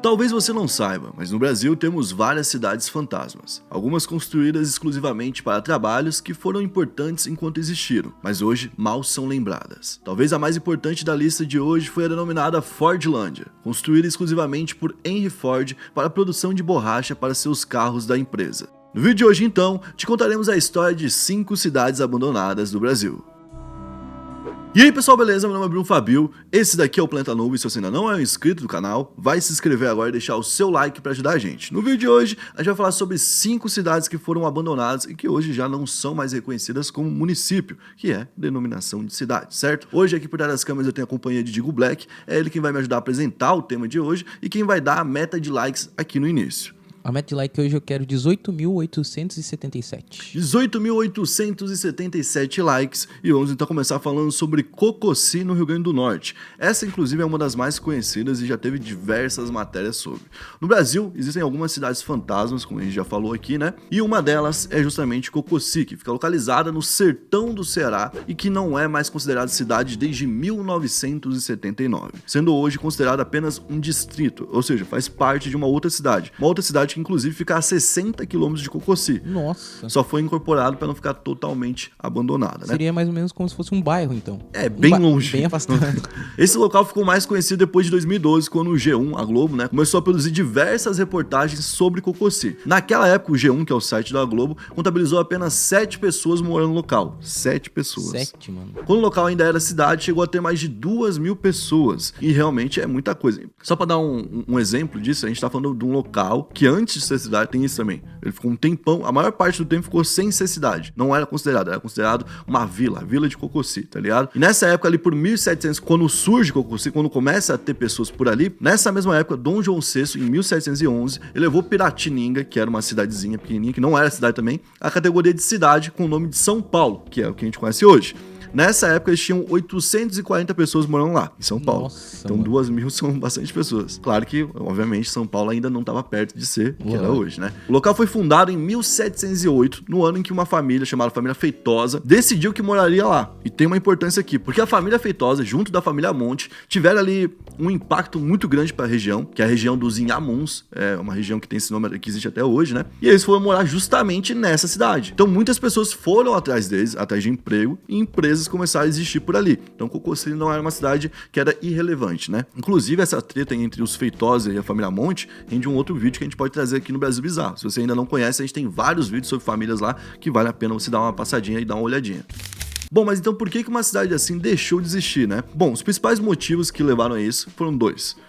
Talvez você não saiba, mas no Brasil temos várias cidades fantasmas. Algumas construídas exclusivamente para trabalhos que foram importantes enquanto existiram, mas hoje mal são lembradas. Talvez a mais importante da lista de hoje foi a denominada Fordlândia, construída exclusivamente por Henry Ford para a produção de borracha para seus carros da empresa. No vídeo de hoje, então, te contaremos a história de 5 cidades abandonadas do Brasil. E aí pessoal, beleza? Meu nome é Bruno Fabio, esse daqui é o Planeta Novo e se você ainda não é um inscrito do canal, vai se inscrever agora e deixar o seu like para ajudar a gente. No vídeo de hoje, a gente vai falar sobre 5 cidades que foram abandonadas e que hoje já não são mais reconhecidas como município, que é denominação de cidade, certo? Hoje aqui por trás das câmeras eu tenho a companhia de Digo Black, é ele quem vai me ajudar a apresentar o tema de hoje e quem vai dar a meta de likes aqui no início. A meta de like hoje eu quero 18.877. 18.877 likes e vamos então começar falando sobre Cococi no Rio Grande do Norte. Essa inclusive é uma das mais conhecidas e já teve diversas matérias sobre. No Brasil existem algumas cidades fantasmas, como a gente já falou aqui, né? E uma delas é justamente Cococi, que fica localizada no sertão do Ceará e que não é mais considerada cidade desde 1979, sendo hoje considerada apenas um distrito, ou seja, faz parte de uma outra cidade que inclusive fica a 60 km de Cococi. Nossa. Só foi incorporado para não ficar totalmente abandonada, né? Seria mais ou menos como se fosse um bairro, então. É, bem longe. Bem afastado. Esse local ficou mais conhecido depois de 2012, quando o G1, a Globo, né, começou a produzir diversas reportagens sobre Cococi. Naquela época, o G1, que é o site da Globo, contabilizou apenas 7 pessoas morando no local. 7 pessoas. 7, mano. Quando o local ainda era cidade, chegou a ter mais de 2.000 pessoas. E realmente é muita coisa. Só para dar um exemplo disso, a gente tá falando de um local que antes de ser cidade, tem isso também. Ele ficou um tempão, a maior parte do tempo ficou sem ser cidade. Não era considerado, era considerado uma vila, a vila de Cococi, tá ligado? E nessa época ali por 1700, quando surge Cococi, quando começa a ter pessoas por ali, nessa mesma época, Dom João VI, em 1711, ele levou Piratininga, que era uma cidadezinha pequenininha, que não era cidade também, a categoria de cidade com o nome de São Paulo, que é o que a gente conhece hoje. Nessa época eles tinham 840 pessoas morando lá, em São Paulo. Nossa, então 2.000 são bastante pessoas. Claro que, obviamente, São Paulo ainda não estava perto de ser o que era hoje, né? O local foi fundado em 1708, no ano em que uma família chamada Família Feitosa decidiu que moraria lá. E tem uma importância aqui, porque a família Feitosa, junto da família Monte, tiveram ali um impacto muito grande para a região, que é a região dos Inhamuns, é uma região que tem esse nome que existe até hoje, né? E eles foram morar justamente nessa cidade. Então muitas pessoas foram atrás deles, atrás de emprego, e empresas começaram a existir por ali. Então Cococi não era uma cidade que era irrelevante, né? Inclusive essa treta entre os Feitosa e a família Monte rende um outro vídeo que a gente pode trazer aqui no Brasil Bizarro. Se você ainda não conhece, a gente tem vários vídeos sobre famílias lá que vale a pena você dar uma passadinha e dar uma olhadinha. Bom, mas então por que uma cidade assim deixou de existir, né? Bom, os principais motivos que levaram a isso foram 2.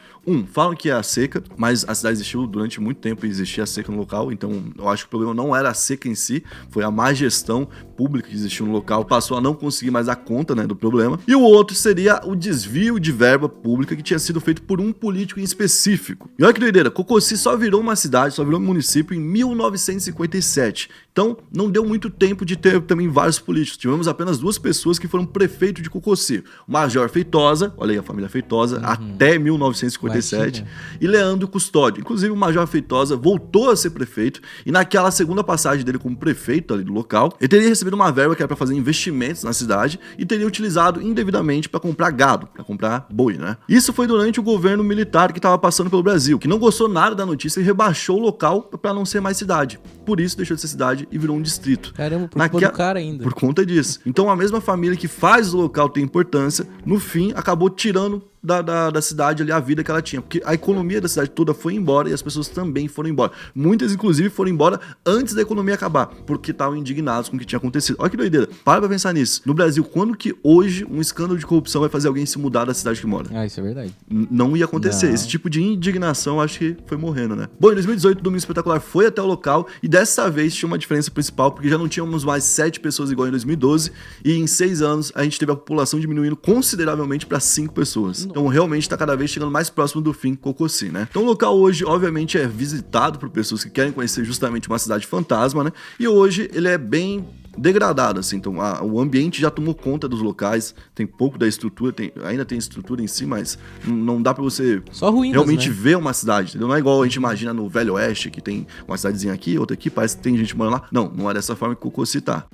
Falam que é a seca, mas a cidade existiu durante muito tempo e existia a seca no local, então eu acho que o problema não era a seca em si, foi a má gestão pública que existiu no local, passou a não conseguir mais dar conta, né, do problema. E o outro seria o desvio de verba pública que tinha sido feito por um político em específico. E olha que doideira, Cococi só virou uma cidade, só virou um município em 1957. Então, não deu muito tempo de ter também vários políticos. Tivemos apenas 2 pessoas que foram prefeito de Cococi. O Major Feitosa, olha aí a família Feitosa, até 1957, e Leandro Custódio. Inclusive, o Major Feitosa voltou a ser prefeito, e naquela segunda passagem dele como prefeito ali do local, ele teria recebido uma verba que era para fazer investimentos na cidade e teria utilizado indevidamente para comprar gado, para comprar boi, né? Isso foi durante o governo militar que estava passando pelo Brasil, que não gostou nada da notícia e rebaixou o local para não ser mais cidade. Por isso, deixou de ser cidade e virou um distrito. Caramba, por conta do cara ainda. Por conta disso. Então a mesma família que faz o local ter importância, no fim acabou tirando da cidade ali a vida que ela tinha, porque a economia da cidade toda foi embora e as pessoas também foram embora. Muitas inclusive foram embora antes da economia acabar, porque estavam indignados com o que tinha acontecido. Olha que doideira, para pra pensar nisso. No Brasil, quando que hoje um escândalo de corrupção vai fazer alguém se mudar da cidade que mora? Ah, isso é verdade. Não ia acontecer. Não. Esse tipo de indignação acho que foi morrendo, né? Bom, em 2018 o Domingo Espetacular foi até o local e dessa vez tinha uma diferença principal, porque já não tínhamos mais 7 pessoas igual em 2012 e em 6 anos a gente teve a população diminuindo consideravelmente para 5 pessoas. Então realmente está cada vez chegando mais próximo do fim Cococi, né? Então o local hoje, obviamente, é visitado por pessoas que querem conhecer justamente uma cidade fantasma, né? E hoje ele é bem degradado, assim, então o ambiente já tomou conta dos locais, tem pouco da estrutura, ainda tem estrutura em si, mas não dá pra você só ruínas, realmente né? ver uma cidade, entendeu? Não é igual a gente imagina no Velho Oeste, que tem uma cidadezinha aqui, outra aqui, parece que tem gente morando lá. Não é dessa forma que Cococi tá.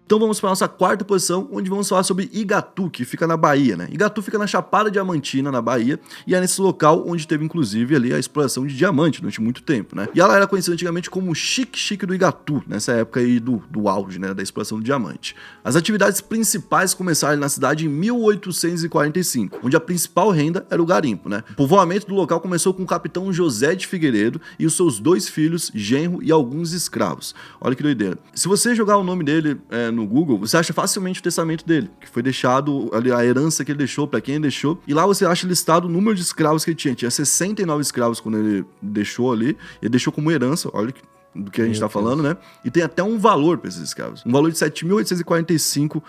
Então vamos para a nossa quarta posição, onde vamos falar sobre Igatu, que fica na Bahia, né? Igatu fica na Chapada Diamantina, na Bahia, e é nesse local onde teve inclusive ali a exploração de diamante durante muito tempo, né? E ela era conhecida antigamente como Chique-Chique do Igatu, nessa época aí do auge, né, da exploração do diamante. As atividades principais começaram na cidade em 1845, onde a principal renda era o garimpo, né? O povoamento do local começou com o capitão José de Figueiredo e os seus 2 filhos, genro e alguns escravos. Olha que doideira. Se você jogar o nome dele no Google, você acha facilmente o testamento dele, que foi deixado ali, a herança que ele deixou, pra quem ele deixou, e lá você acha listado o número de escravos que ele tinha. Tinha 69 escravos quando ele deixou ali, ele deixou como herança, olha do que a gente tá falando, né? E tem até um valor para esses escravos. Um valor de 7.845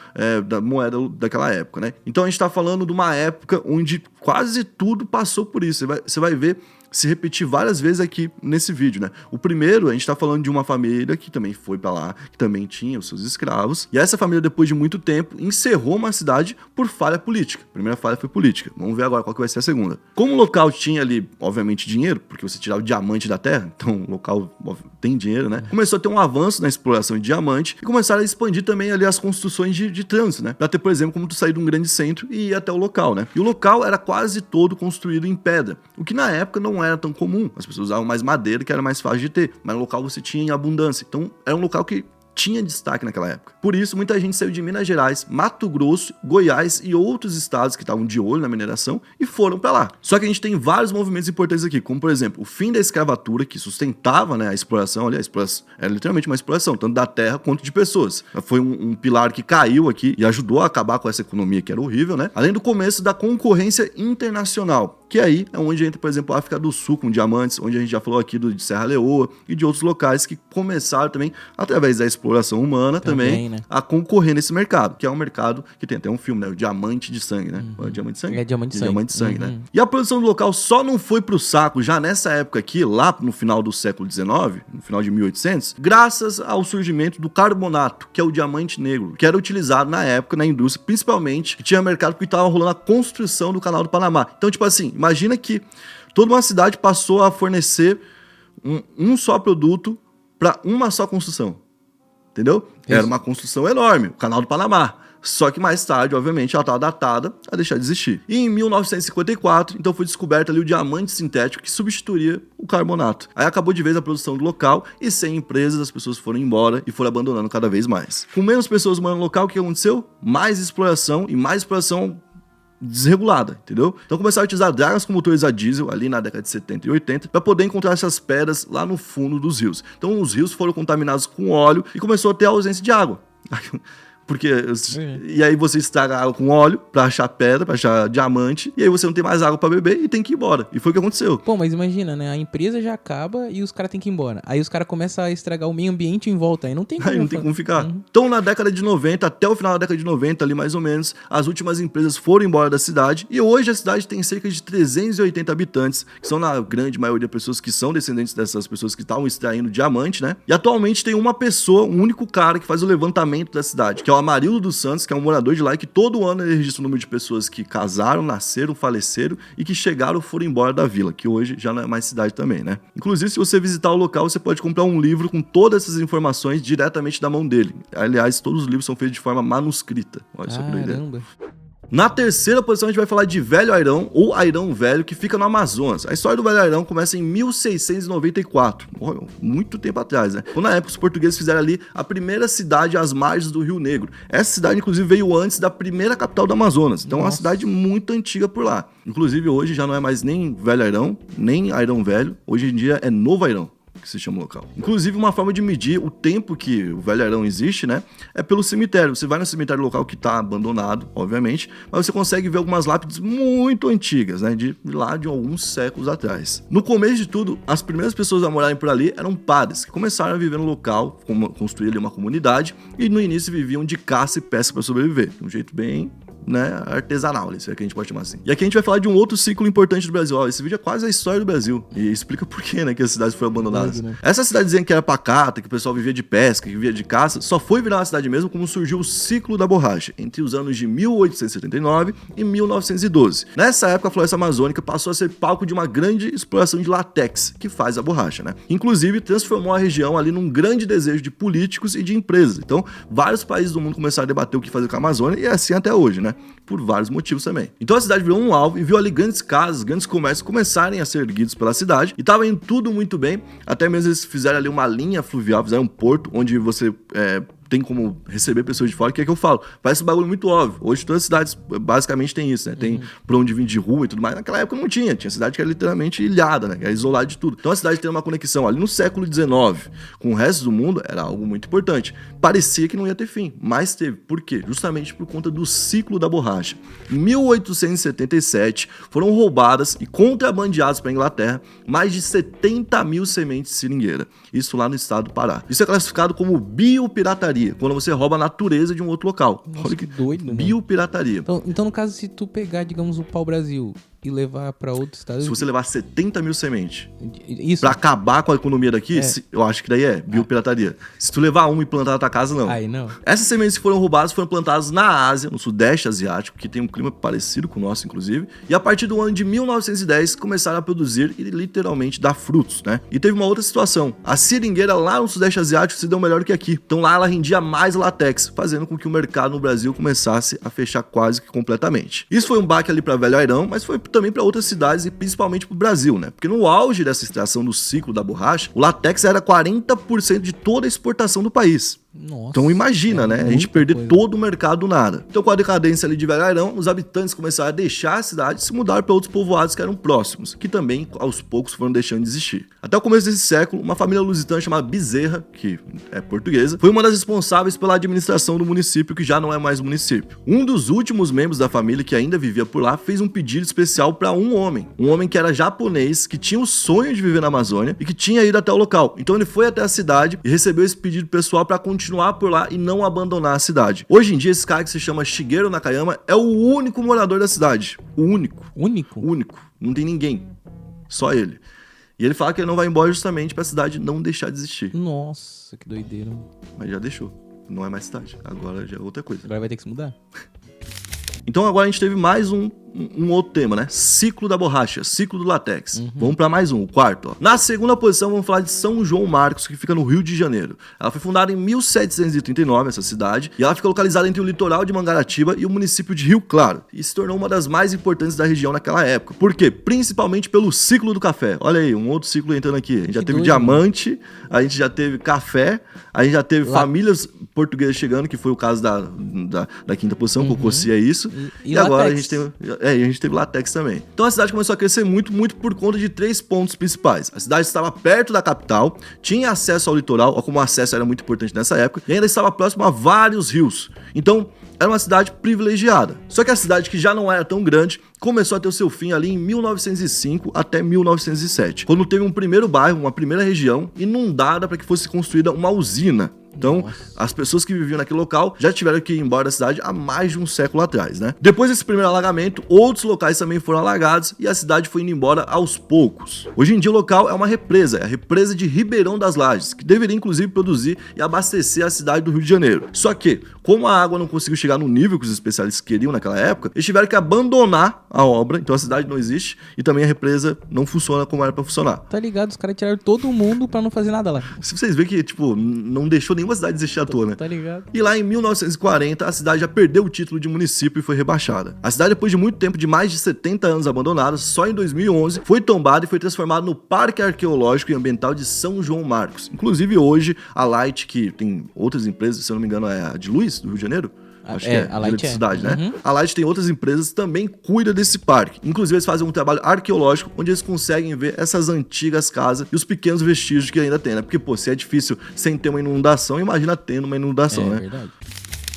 da moeda daquela época, né? Então a gente tá falando de uma época onde quase tudo passou por isso. Você vai ver se repetir várias vezes aqui nesse vídeo, né? O primeiro, a gente tá falando de uma família que também foi pra lá, que também tinha os seus escravos, e essa família, depois de muito tempo, encerrou uma cidade por falha política. A primeira falha foi política. Vamos ver agora qual que vai ser a segunda. Como o local tinha ali, obviamente, dinheiro, porque você tirava o diamante da terra, então o local tem dinheiro, né? Começou a ter um avanço na exploração de diamante e começaram a expandir também ali as construções de trânsito, né? Pra ter, por exemplo, como tu sair de um grande centro e ir até o local, né? E o local era quase todo construído em pedra, o que na época não era tão comum. As pessoas usavam mais madeira, que era mais fácil de ter, mas no local você tinha em abundância. Então era um local que tinha destaque naquela época. Por isso, muita gente saiu de Minas Gerais, Mato Grosso, Goiás e outros estados que estavam de olho na mineração e foram para lá. Só que a gente tem vários movimentos importantes aqui, como por exemplo, o fim da escravatura, que sustentava, né, a exploração, aliás, a exploração era literalmente uma exploração, tanto da terra quanto de pessoas. Foi um pilar que caiu aqui e ajudou a acabar com essa economia que era horrível, né? Além do começo da concorrência internacional, que aí é onde entra, por exemplo, a África do Sul com diamantes, onde a gente já falou aqui de Serra Leoa e de outros locais que começaram também, através da exploração humana, também né? A concorrer nesse mercado, que é um mercado que tem até um filme, né? O Diamante de Sangue, né? Uhum. Diamante de Sangue? É Diamante de Sangue. Diamante de Sangue, né? E a produção do local só não foi pro saco já nessa época aqui, lá no final do século XIX, no final de 1800, graças ao surgimento do carbonato, que é o diamante negro, que era utilizado na época na indústria, principalmente, que tinha mercado porque estava rolando a construção do Canal do Panamá. Então, tipo assim, imagina que toda uma cidade passou a fornecer um só produto para uma só construção. Entendeu? Isso. Era uma construção enorme, o Canal do Panamá. Só que mais tarde, obviamente, ela estava datada a deixar de existir. E em 1954, então foi descoberto ali o diamante sintético que substituiria o carbonato. Aí acabou de vez a produção do local e sem empresas as pessoas foram embora e foram abandonando cada vez mais. Com menos pessoas morando no local, o que aconteceu? Mais exploração desregulada, entendeu? Então começaram a utilizar dragas com motores a diesel ali na década de 70 e 80 para poder encontrar essas pedras lá no fundo dos rios. Então os rios foram contaminados com óleo e começou a ter a ausência de água. Porque e aí você estraga água com óleo pra achar pedra, pra achar diamante, e aí você não tem mais água pra beber e tem que ir embora. E foi o que aconteceu. Pô, mas imagina, né? A empresa já acaba e os caras têm que ir embora. Aí os caras começam a estragar o meio ambiente em volta. Aí não tem como, aí não tem como ficar. Então na década de 90, até o final da década de 90 ali mais ou menos, as últimas empresas foram embora da cidade e hoje a cidade tem cerca de 380 habitantes, que são na grande maioria pessoas que são descendentes dessas pessoas que estavam extraindo diamante, né? E atualmente tem uma pessoa, um único cara que faz o levantamento da cidade, que é o Amarildo dos Santos, que é um morador de lá e que todo ano ele registra o número de pessoas que casaram, nasceram, faleceram e que chegaram ou foram embora da vila, que hoje já não é mais cidade também, né? Inclusive, se você visitar o local, você pode comprar um livro com todas essas informações diretamente da mão dele. Aliás, todos os livros são feitos de forma manuscrita. Olha só que doideira. Na terceira posição a gente vai falar de Velho Airão, ou Airão Velho, que fica no Amazonas. A história do Velho Airão começa em 1694, muito tempo atrás, né? Quando na época os portugueses fizeram ali a primeira cidade às margens do Rio Negro. Essa cidade, inclusive, veio antes da primeira capital do Amazonas. Então é uma cidade muito antiga por lá. Inclusive, hoje já não é mais nem Velho Airão, nem Airão Velho. Hoje em dia é Novo Airão, que se chama o local. Inclusive, uma forma de medir o tempo que o Velho Airão existe, né, é pelo cemitério. Você vai no cemitério local que tá abandonado, obviamente, mas você consegue ver algumas lápides muito antigas, né, de lá de alguns séculos atrás. No começo de tudo, as primeiras pessoas a morarem por ali eram padres, que começaram a viver no local, construir ali uma comunidade, e no início viviam de caça e pesca para sobreviver, de um jeito bem né, artesanal, isso é que a gente pode chamar assim. E aqui a gente vai falar de um outro ciclo importante do Brasil. Ó, esse vídeo é quase a história do Brasil. E explica por que, né, que as cidades foram abandonadas. Né? Essa cidadezinha que era pacata, que o pessoal vivia de pesca, que vivia de caça, só foi virar uma cidade mesmo como surgiu o ciclo da borracha, entre os anos de 1879 e 1912. Nessa época, a floresta amazônica passou a ser palco de uma grande exploração de látex, que faz a borracha, né? Inclusive, transformou a região ali num grande desejo de políticos e de empresas. Então, vários países do mundo começaram a debater o que fazer com a Amazônia, e é assim até hoje, né? Por vários motivos também. Então a cidade virou um alvo e viu ali grandes casas, grandes comércios começarem a ser erguidos pela cidade, e tava indo tudo muito bem, até mesmo eles fizeram ali uma linha fluvial, fizeram um porto onde você tem como receber pessoas de fora, que é que eu falo. Parece um bagulho muito óbvio. Hoje todas as cidades basicamente tem isso, né? Tem pra onde vir de rua e tudo mais. Naquela época não tinha. Tinha cidade que era literalmente ilhada, né? Que era isolada de tudo. Então a cidade tem uma conexão ali no século XIX com o resto do mundo era algo muito importante. Parecia que não ia ter fim, mas teve. Por quê? Justamente por conta do ciclo da borracha. Em 1877 foram roubadas e contrabandeadas para a Inglaterra mais de 70 mil sementes de seringueira. Isso lá no estado do Pará. Isso é classificado como biopirataria, quando você rouba a natureza de um outro local. Nossa, olha que doido, né? Biopirataria. Então, no caso, se tu pegar, digamos, o pau-brasil e levar pra outro estado... Se você levar 70 mil sementes Isso. pra acabar com a economia daqui, eu acho que daí é biopirataria. Se tu levar uma e plantar na tua casa, não. Aí não. Essas sementes que foram roubadas foram plantadas na Ásia, no Sudeste Asiático, que tem um clima parecido com o nosso, inclusive. E a partir do ano de 1910, começaram a produzir e literalmente dar frutos, né? E teve uma outra situação. A seringueira lá no Sudeste Asiático se deu melhor que aqui. Então lá ela rendia mais látex, fazendo com que o mercado no Brasil começasse a fechar quase que completamente. Isso foi um baque ali pra Velho Airão, mas foi também para outras cidades e principalmente para o Brasil, né? Porque no auge dessa extração do ciclo da borracha, o látex era 40% de toda a exportação do país. Nossa, então imagina, né? A gente perder todo o mercado do nada. Então com a decadência ali de Velho Airão, os habitantes começaram a deixar a cidade e se mudar para outros povoados que eram próximos, que também aos poucos foram deixando de existir. Até o começo desse século, uma família lusitana chamada Bezerra, que é portuguesa, foi uma das responsáveis pela administração do município, que já não é mais município. Um dos últimos membros da família que ainda vivia por lá fez um pedido especial para um homem que era japonês, que tinha o sonho de viver na Amazônia e que tinha ido até o local. Então ele foi até a cidade e recebeu esse pedido pessoal para continuar por lá e não abandonar a cidade. Hoje em dia, esse cara que se chama Shigeru Nakayama é o único morador da cidade. O único. Único? Único. Não tem ninguém. Só ele. E ele fala que ele não vai embora justamente pra cidade não deixar de existir. Nossa, que doideira. Mas já deixou. Não é mais cidade. Agora já é outra coisa. Agora vai ter que se mudar. Então agora a gente teve mais um outro tema, né? Ciclo da borracha, ciclo do látex. Vamos pra mais um, o quarto, ó. Na segunda posição, vamos falar de São João Marcos, que fica no Rio de Janeiro. Ela foi fundada em 1739, essa cidade, e ela fica localizada entre o litoral de Mangaratiba e o município de Rio Claro, e se tornou uma das mais importantes da região naquela época. Por quê? Principalmente pelo ciclo do café. Olha aí, um outro ciclo entrando aqui. A gente já teve diamante, a gente já teve café, a gente já teve famílias portuguesas chegando, que foi o caso da quinta posição, que eu conhecia isso. E agora a gente tem... a gente teve látex também. Então a cidade começou a crescer muito por conta de 3 pontos principais. A cidade estava perto da capital, tinha acesso ao litoral, como o acesso era muito importante nessa época, e ainda estava próximo a vários rios. Então, era uma cidade privilegiada. Só que a cidade, que já não era tão grande, começou a ter o seu fim ali em 1905 até 1907, quando teve um primeiro bairro, uma primeira região inundada para que fosse construída uma usina. Então, as pessoas que viviam naquele local já tiveram que ir embora da cidade há mais de um século atrás, né? Depois desse primeiro alagamento, outros locais também foram alagados e a cidade foi indo embora aos poucos. Hoje em dia o local é uma represa, é a represa de Ribeirão das Lajes, que deveria inclusive produzir e abastecer a cidade do Rio de Janeiro. Só que, como a água não conseguiu chegar no nível que os especialistas queriam naquela época, eles tiveram que abandonar a obra, então a cidade não existe e também a represa não funciona como era pra funcionar. Tá ligado? Os caras tiraram todo mundo pra não fazer nada lá. Se vocês verem que, tipo, não deixou nenhuma cidade existir à toa, né? Tá ligado? E lá em 1940, a cidade já perdeu o título de município e foi rebaixada. A cidade, depois de muito tempo, de mais de 70 anos abandonada, só em 2011, foi tombada e foi transformada no Parque Arqueológico e Ambiental de São João Marcos. Inclusive, hoje, a Light, que tem outras empresas, se eu não me engano, é a de Luz, do Rio de Janeiro? Acho que é, a Light de cidade, né? A Light tem outras empresas que também cuidam desse parque. Inclusive, eles fazem um trabalho arqueológico onde eles conseguem ver essas antigas casas e os pequenos vestígios que ainda tem, né? Porque, pô, se é difícil sem ter uma inundação, imagina tendo uma inundação, né? É verdade.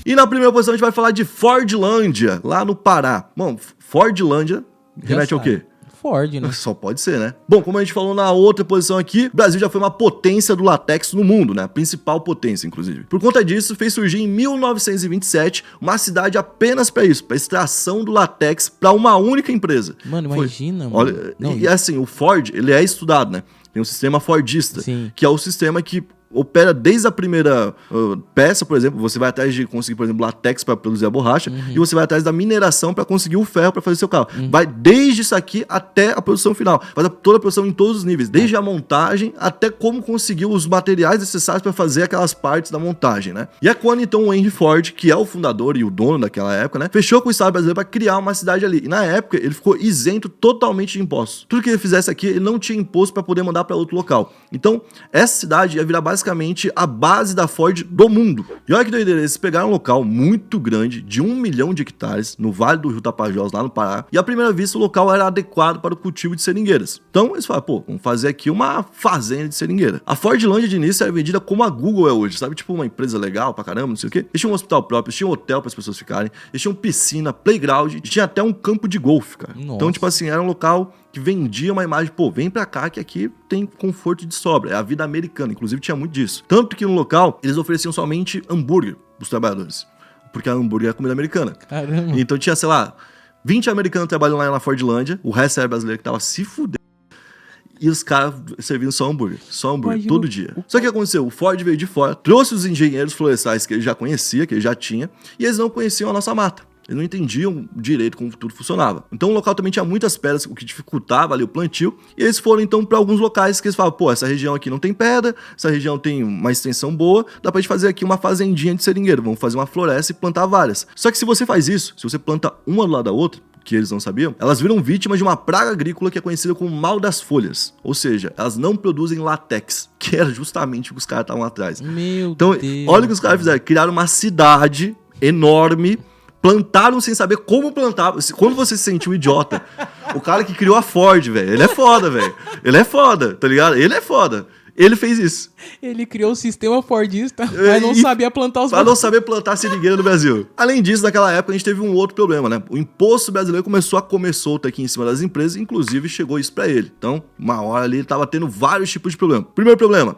E na primeira posição a gente vai falar de Fordlândia, lá no Pará. Bom, Fordlândia remete ao quê? Ford, né? Só pode ser, né? Bom, como a gente falou na outra posição aqui, o Brasil já foi uma potência do látex no mundo, né? A principal potência, inclusive. Por conta disso, fez surgir em 1927 uma cidade apenas para isso, para extração do látex para uma única empresa. Mano, imagina, mano. Olha, e assim, o Ford, ele é estudado, né? Tem um sistema Fordista, Sim. que é o sistema que opera desde a primeira peça, por exemplo, você vai atrás de conseguir, por exemplo, látex para produzir a borracha, e você vai atrás da mineração para conseguir o ferro para fazer seu carro. Vai desde isso aqui até a produção final. Faz toda a produção em todos os níveis, desde a montagem até como conseguir os materiais necessários para fazer aquelas partes da montagem, né? E é quando então o Henry Ford, que é o fundador e o dono daquela época, né, fechou com o Estado brasileiro para criar uma cidade ali. E na época ele ficou isento totalmente de impostos. Tudo que ele fizesse aqui, ele não tinha imposto para poder mandar para outro local. Então, essa cidade ia virar basicamente a base da Ford do mundo. E olha que doideira, eles pegaram um local muito grande, de 1 milhão de hectares, no Vale do Rio Tapajós, lá no Pará, e à primeira vista o local era adequado para o cultivo de seringueiras. Então eles falaram, pô, vamos fazer aqui uma fazenda de seringueira. A Fordlândia de início era vendida como a Google é hoje, sabe? Tipo uma empresa legal pra caramba, não sei o quê. Eles tinham um hospital próprio, eles tinham um hotel para as pessoas ficarem, eles tinham piscina, playground, e tinha até um campo de golfe, cara. Nossa. Então, tipo assim, era um local que vendia uma imagem, pô, vem pra cá que aqui tem conforto de sobra. É a vida americana, inclusive tinha muito disso. Tanto que no local, eles ofereciam somente hambúrguer pros trabalhadores. Porque a hambúrguer é comida americana. Caramba. Então tinha, sei lá, 20 americanos trabalhando lá na Fordlândia, o resto era brasileiro que tava se fudendo. E os caras servindo só hambúrguer, todo dia. Só que o que aconteceu? O Ford veio de fora, trouxe os engenheiros florestais que ele já conhecia, que ele já tinha, e eles não conheciam a nossa mata. Eles não entendiam direito como tudo funcionava. Então o local também tinha muitas pedras, o que dificultava ali o plantio. E eles foram então para alguns locais que eles falavam, pô, essa região aqui não tem pedra, essa região tem uma extensão boa, dá pra gente fazer aqui uma fazendinha de seringueiro, vamos fazer uma floresta e plantar várias. Só que se você faz isso, se você planta uma do lado da outra, que eles não sabiam, elas viram vítimas de uma praga agrícola que é conhecida como mal das folhas. Ou seja, elas não produzem látex, que era justamente o que os caras estavam atrás. Meu então, Deus. olha o que os caras fizeram, criaram uma cidade enorme, plantaram sem saber como plantar. Quando você se sentiu idiota, o cara que criou a Ford, velho, ele é foda, velho. Ele é foda, tá ligado? Ele é foda. Ele fez isso. Ele criou o sistema Fordista, mas não sabia plantar os... Pra não saber plantar seringueira no Brasil. Além disso, naquela época a gente teve um outro problema, né? O imposto brasileiro começou a comer solto aqui em cima das empresas, inclusive chegou isso pra ele. Então, uma hora ali ele tava tendo vários tipos de problema. Primeiro problema,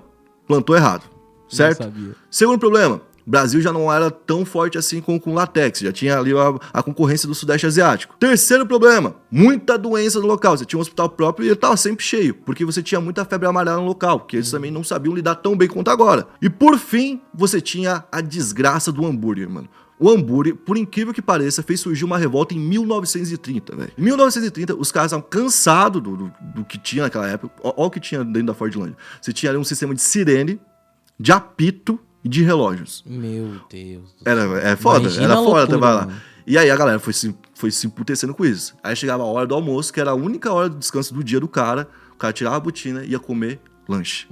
plantou errado, certo? Não sabia. Segundo problema, o Brasil já não era tão forte assim com látex, já tinha ali a concorrência do Sudeste Asiático. Terceiro problema, muita doença no local. Você tinha um hospital próprio e ele estava sempre cheio, porque você tinha muita febre amarela no local, que eles também não sabiam lidar tão bem quanto agora. E por fim, você tinha a desgraça do hambúrguer, mano. O hambúrguer, por incrível que pareça, fez surgir uma revolta em 1930, velho. Em 1930, os caras estavam cansados do que tinha naquela época. Olha o que tinha dentro da Fordlândia. Você tinha ali um sistema de sirene, de apito e de relógios. Meu Deus. É foda, Imagina era a foda loucura, trabalhar lá. mano. E aí a galera foi se emputecendo com isso. Aí chegava a hora do almoço, que era a única hora de descanso do dia do cara. O cara tirava a botina e ia comer lanche.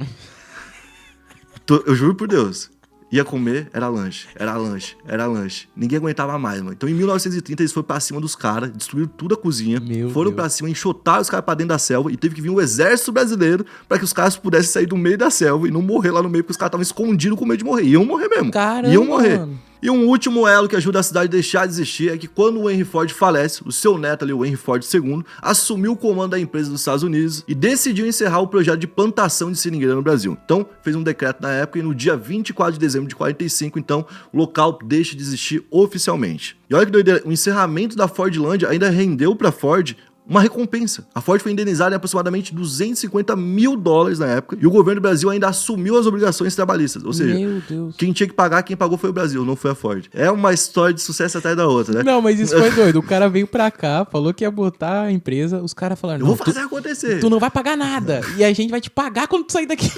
Eu juro por Deus. Ia comer, era lanche, era lanche, era lanche. Ninguém aguentava mais, mano. Então em 1930 eles foram pra cima dos caras, destruíram tudo a cozinha, foram pra cima, enxotaram os caras pra dentro da selva e teve que vir um exército brasileiro pra que os caras pudessem sair do meio da selva e não morrer lá no meio, porque os caras estavam escondidos com medo de morrer. Iam morrer mesmo. Caramba, iam morrer. mano. E um último elo que ajuda a cidade a deixar de existir é que quando o Henry Ford falece, o seu neto ali, o Henry Ford II, assumiu o comando da empresa dos Estados Unidos e decidiu encerrar o projeto de plantação de seringueira no Brasil. Então, fez um decreto na época e no dia 24 de dezembro de 45, então, o local deixa de existir oficialmente. E olha que doideira, o encerramento da Fordlândia ainda rendeu para Ford uma recompensa. A Ford foi indenizada em aproximadamente $250 mil na época e o governo do Brasil ainda assumiu as obrigações trabalhistas. Ou seja, Meu Deus. quem tinha que pagar, quem pagou foi o Brasil, não foi a Ford. É uma história de sucesso atrás da outra, né? Não, mas isso foi doido. O cara veio pra cá, falou que ia botar a empresa, os caras falaram, Eu vou fazer acontecer. Tu não vai pagar nada. E a gente vai te pagar quando tu sair daqui.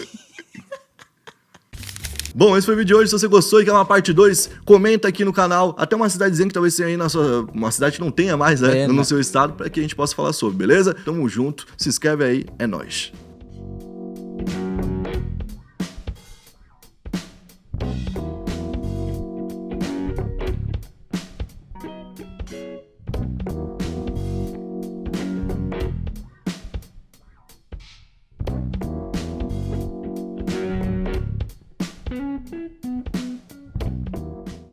Bom, esse foi o vídeo de hoje. Se você gostou e quer uma parte 2, comenta aqui no canal. Até uma cidadezinha que talvez tenha aí na sua... Uma cidade que não tenha mais, né? No seu estado, pra que a gente possa falar sobre, beleza? Tamo junto. Se inscreve aí. É nóis.